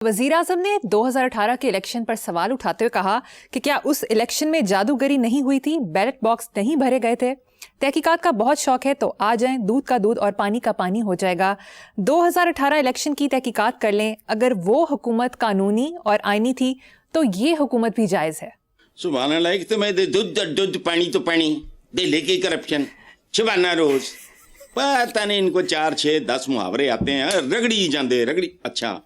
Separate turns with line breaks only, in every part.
وزیر اعظم نے 2018 کے الیکشن پر سوال اٹھاتے ہوئے کہا کہ کیا اس الیکشن میں جادوگری نہیں ہوئی تھی، بیلٹ باکس نہیں بھرے گئے تھے؟ تحقیقات کا بہت شوق ہے تو آ جائیں، دودھ کا دودھ اور پانی کا پانی ہو جائے گا۔ 2018 الیکشن کی تحقیقات کر لیں، اگر وہ حکومت قانونی اور آئینی تھی تو یہ حکومت بھی جائز ہے۔
سبحان اللہ، ایک تو میں دودھ پانی تو پانی دے لے کے کرپشن شبانہ روز پتہ نہیں ان کو 4 6 10 محاورے آتے ہیں، رگڑی جاندے رگڑی۔ اچھا،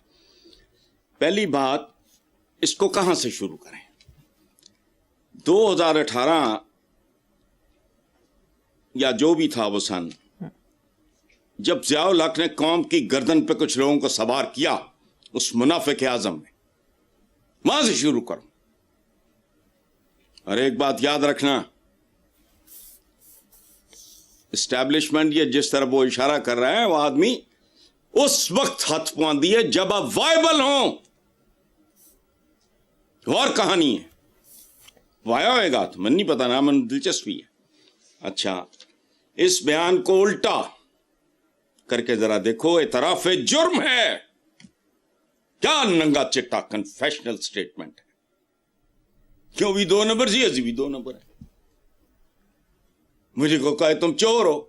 پہلی بات اس کو کہاں سے شروع کریں؟ 2018 یا جو بھی تھا وہ سن، جب ضیاء الحق نے قوم کی گردن پہ کچھ لوگوں کو سوار کیا اس منافق اعظم نے، وہاں سے شروع کروں۔ اور ایک بات یاد رکھنا، اسٹیبلشمنٹ یہ جس طرح وہ اشارہ کر رہا ہے، وہ آدمی اس وقت ہاتھ پواندی ہے جب آپ وائبل ہوں۔ اور کہانی ہے، وایا ہوئے گا تو من نہیں پتا، نا من دلچسپی ہے۔ اچھا، اس بیان کو الٹا کر کے ذرا دیکھو، اعتراف جرم ہے، کیا ننگا چٹا کنفیشنل سٹیٹمنٹ ہے۔ کیوں بھی 2 نمبر جی، ازی بھی 2 نمبر ہے۔ مجھے کو کہے تم چور ہو،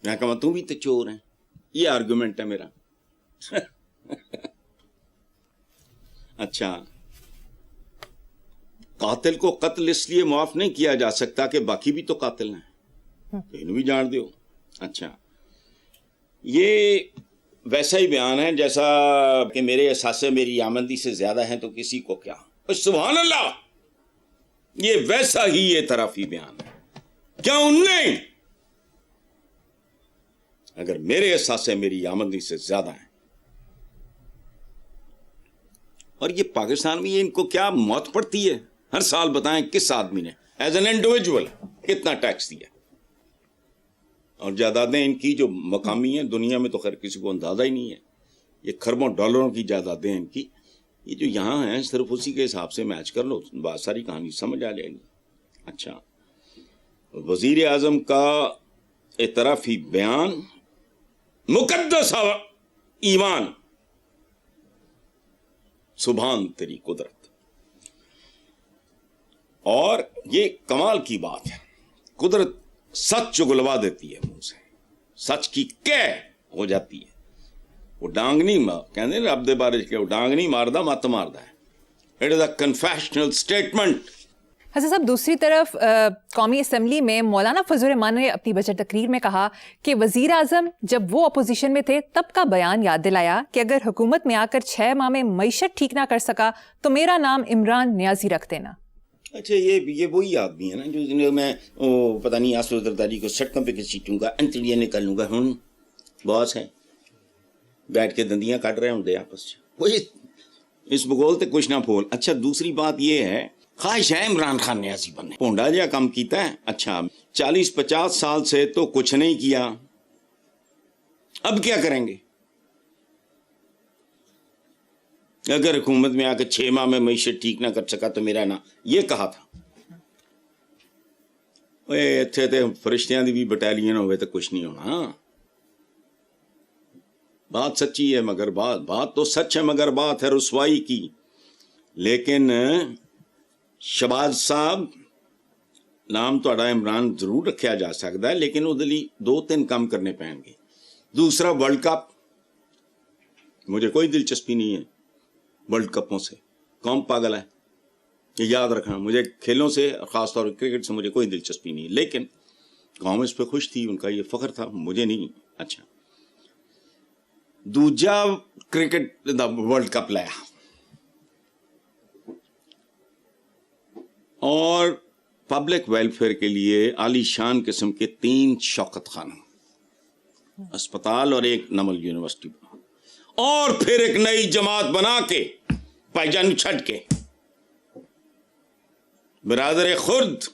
میں کہا تم بھی تو چور ہیں، یہ آرگومنٹ ہے میرا۔ اچھا، قاتل کو قتل اس لیے معاف نہیں کیا جا سکتا کہ باقی بھی تو قاتل ہیں، انہوں بھی جان دیو۔ اچھا، یہ ویسا ہی بیان ہے جیسا کہ میرے احساسے میری آمدنی سے زیادہ ہیں تو کسی کو کیا۔ سبحان اللہ، یہ ویسا ہی اعترافی بیان ہے۔ کیا ان نے اگر میرے احساسے میری آمدنی سے زیادہ ہیں، اور یہ پاکستان میں ان کو کیا موت پڑتی ہے؟ ہر سال بتائیں کس آدمی نے ایز این انڈیویجول کتنا ٹیکس دیا، اور جائیدادیں ان کی جو مقامی ہیں دنیا میں تو خیر کسی کو اندازہ ہی نہیں ہے، یہ کھربوں ڈالروں کی جائیدادیں ان کی، یہ جو یہاں ہیں صرف اسی کے حساب سے میچ کر لو، بہت ساری کہانی سمجھ آ جائے گی۔ اچھا، وزیر اعظم کا اعترافی بیان، مقدس ایمان، سبحان تیری قدرت، اور یہ کمال کی بات ہے، قدرت سچ چگلوا دیتی ہے، منہ سے سچ کی کہہ ہو جاتی ہے۔ وہ ڈانگ نہیں کہتے رب دے بارے کہ وہ ڈانگ نہیں ماردا، مت ماردا ہے۔ It is a کنفیشنل statement.
حسن صاحب، دوسری طرف قومی اسمبلی میں مولانا فضل الرحمان نے اپنی بجٹ تقریر میں کہا کہ وزیر اعظم جب وہ اپوزیشن میں تھے تب کا بیان یاد دلایا کہ اگر حکومت میں آ کر 6 ماہ میں معیشت ٹھیک نہ کر سکا تو میرا نام عمران نیازی رکھ دینا۔
اچھا، یہ وہی آدمی ہے نا جو میں پتہ نہیں آسو زرداری کو سڑکوں پہ گھسیٹوں گا، انتڑیاں نکال لوں گا، ہوں باس ہے، بیٹھ کے دندیاں کاٹ رہے ہوں دے آپس وہی اس بگول تے کچھ نہ پھول۔ اچھا، دوسری بات یہ ہے، خواہش ہے عمران خان نیازی بننے، پونڈا جہا کام کیتا ہے۔ اچھا، 40-50 سال سے تو کچھ نہیں کیا، اب کیا کریں گے؟ اگر حکومت میں آ کے 6 ماہ میں معیشت ٹھیک نہ کر سکا تو میرا نام، یہ کہا تھا۔ اتنے تے فرشتیاں دی بھی بٹالین ہوئے تو کچھ نہیں ہونا۔ بات سچی ہے مگر بات تو سچ ہے مگر بات ہے رسوائی کی۔ لیکن شہباز صاحب نام تو عمران ضرور رکھا جا سکتا ہے، لیکن وہ 2-3 کام کرنے پائیں گے۔ دوسرا، ورلڈ کپ، مجھے کوئی دلچسپی نہیں ہے ورلڈ کپوں سے، قوم پاگل ہے، یہ یاد رکھنا۔ مجھے کھیلوں سے، خاص طور پر کرکٹ سے مجھے کوئی دلچسپی نہیں، لیکن قوم اس پہ خوش تھی، ان کا یہ فخر تھا، مجھے نہیں۔ اچھا، دوجا کرکٹ دا ورلڈ کپ لایا، اور پبلک ویلفیئر کے لیے عالی شان قسم کے 3 شوکت خانہ، اسپتال اور 1 نمل یونیورسٹی، اور پھر ایک نئی جماعت بنا کے بھائی جان چھٹ کے، برادر خرد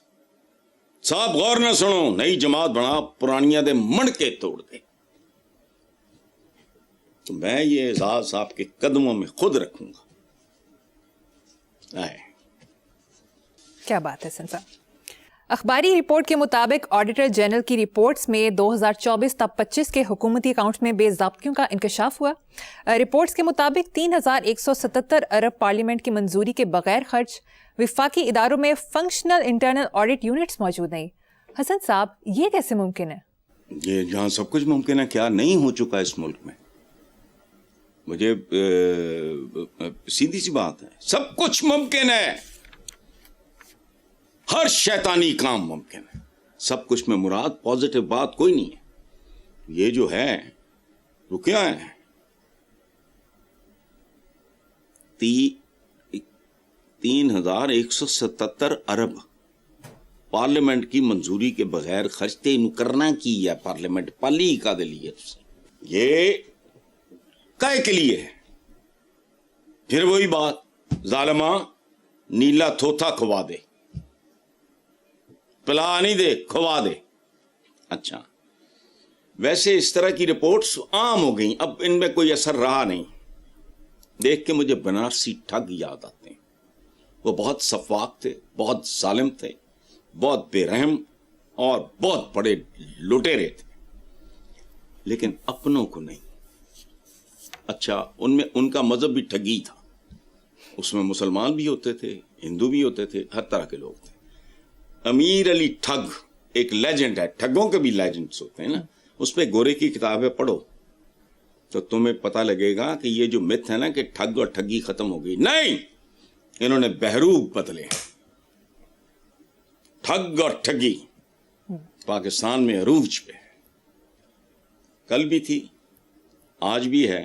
صاحب غور نہ سنو، نئی جماعت بنا، پرانیاں دے منڈ کے توڑ دے۔ تو میں یہ اعزاز آپ کے قدموں میں خود رکھوں گا۔
کیا بات ہے حسن صاحب۔ اخباری رپورٹ کے مطابق آڈیٹر جنرل کی رپورٹس میں 2024 تا 25 کے حکومتی اکاؤنٹس میں بے ضابطگیوں کا انکشاف ہوا. رپورٹس کے مطابق 3177 ارب پارلیمنٹ کی منظوری کے بغیر خرچ. وفاقی اداروں میں فنکشنل انٹرنل آڈٹ یونٹس موجود نہیں. حسن صاحب، یہ کیسے ممکن ہے؟
یہ جہاں سب کچھ ممکن ہے، کیا نہیں ہو چکا اس ملک میں؟ مجھے سیدھی سی بات ہے، سب کچھ ممکن ہے، ہر شیطانی کام ممکن ہے. سب کچھ میں مراد پازیٹو بات کوئی نہیں ہے. یہ جو ہے وہ کیا ہے؟ 3177 ارب پارلیمنٹ کی منظوری کے بغیر خرچتے کرنا کی ہے. پارلیمنٹ پالی کا دلیے یہ کائے کے لیے ہے؟ پھر وہی بات، ظالماں نیلا تھوتھا کھوا دے، پلا نہیں دے کھوا دے. اچھا، ویسے اس طرح کی رپورٹس عام ہو گئیں، اب ان میں کوئی اثر رہا نہیں. دیکھ کے مجھے بنارسی ٹھگ یاد آتے ہیں. وہ بہت سفاک تھے، بہت ظالم تھے، بہت بے رحم اور بہت بڑے لٹیرے تھے، لیکن اپنوں کو نہیں. اچھا، ان میں ان کا مذہب بھی ٹھگی تھا. اس میں مسلمان بھی ہوتے تھے، ہندو بھی ہوتے تھے، ہر طرح کے لوگ تھے. امیر علی ٹھگ ایک لیجنڈ ہے، ٹھگوں کے بھی لیجنڈز ہوتے ہیں نا. اس پہ گورے کی کتابیں پڑھو تو تمہیں پتہ لگے گا کہ یہ جو مت ہے نا کہ ٹھگ اور ٹھگی ختم ہو گئی، نہیں، انہوں نے بہروپ بدلے. ٹھگ اور ٹھگی پاکستان میں عروج پہ، کل بھی تھی، آج بھی ہے،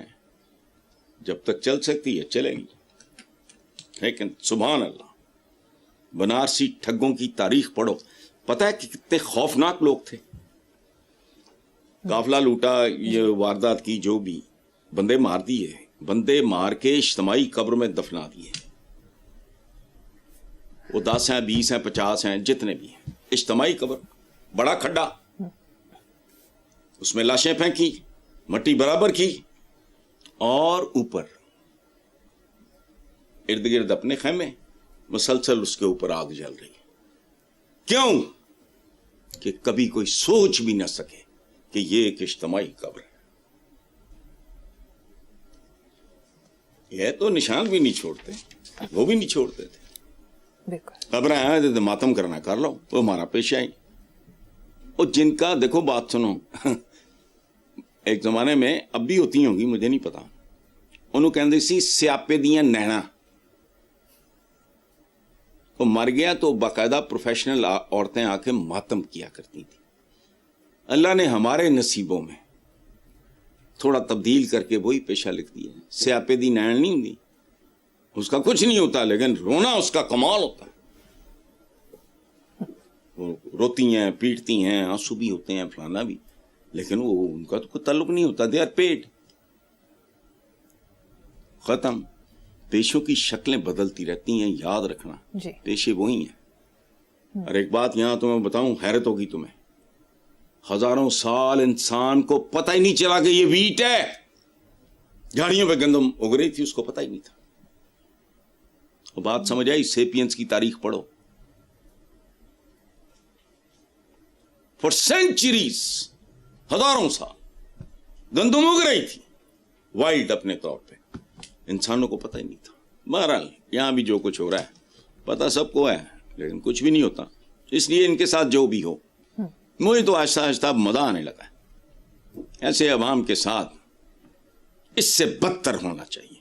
جب تک چل سکتی ہے چلے گی. لیکن سبحان اللہ، بنارسی ٹھگوں کی تاریخ پڑھو، پتہ ہے کہ کتنے خوفناک لوگ تھے. قافلہ لوٹا، یہ واردات کی، جو بھی بندے مار دیے، بندے مار کے اجتماعی قبر میں دفنا دیے. وہ 10 ہیں، 20 ہیں، 50 ہیں، جتنے بھی ہیں، اجتماعی قبر، بڑا کھڈا، اس میں لاشیں پھینکی، مٹی برابر کی، اور اوپر ارد گرد اپنے خیمے، مسلسل اس کے اوپر آگ جل رہی. کیوں؟ کہ کبھی کوئی سوچ بھی نہ سکے کہ یہ ایک اجتماعی قبر ہے. یہ تو نشان بھی نہیں چھوڑتے، وہ بھی نہیں چھوڑتے تھے. قبریں ہیں تو ماتم کرنا کر لو، وہ ہمارا پیشہ ہی. اور جن کا دیکھو، بات سنو، ایک زمانے میں اب بھی ہوتی ہوں گی، مجھے نہیں پتا، انہوں کہندے سی سیاپے دیاں نینا. وہ مر گیا تو باقاعدہ پروفیشنل عورتیں آ کے ماتم کیا کرتی تھی. اللہ نے ہمارے نصیبوں میں تھوڑا تبدیل کر کے وہی پیشہ لکھ دیا. سیاپے دی نین نہیں ہوتی، اس کا کچھ نہیں ہوتا، لیکن رونا اس کا کمال ہوتا ہے. وہ روتی ہیں، پیٹتی ہیں، آنسو بھی ہوتے ہیں، فلانا بھی، لیکن وہ ان کا تو کوئی تعلق نہیں ہوتا. They are paid. ختم. پیشوں کی شکلیں بدلتی رہتی ہیں، یاد رکھنا، پیشے وہی ہیں. اور ایک بات یہاں تمہیں بتاؤں، حیرت ہوگی تمہیں، ہزاروں سال انسان کو پتہ ہی نہیں چلا کہ یہ ویٹ ہے. جھاڑیوں پہ گندم اگ رہی تھی، اس کو پتہ ہی نہیں تھا. وہ بات سمجھ آئی؟ سیپینس کی تاریخ پڑھو. فار سینچریز، ہزاروں سال گندم اگ رہی تھی وائلڈ اپنے طور پہ، انسانوں کو پتہ ہی نہیں تھا. بہرحال یہاں بھی جو کچھ ہو رہا ہے پتہ سب کو ہے، لیکن کچھ بھی نہیں ہوتا. اس لیے ان کے ساتھ جو بھی ہو، مجھے تو آہستہ آہستہ مزہ آنے لگا ہے. ایسے عوام کے ساتھ اس سے بدتر ہونا چاہیے.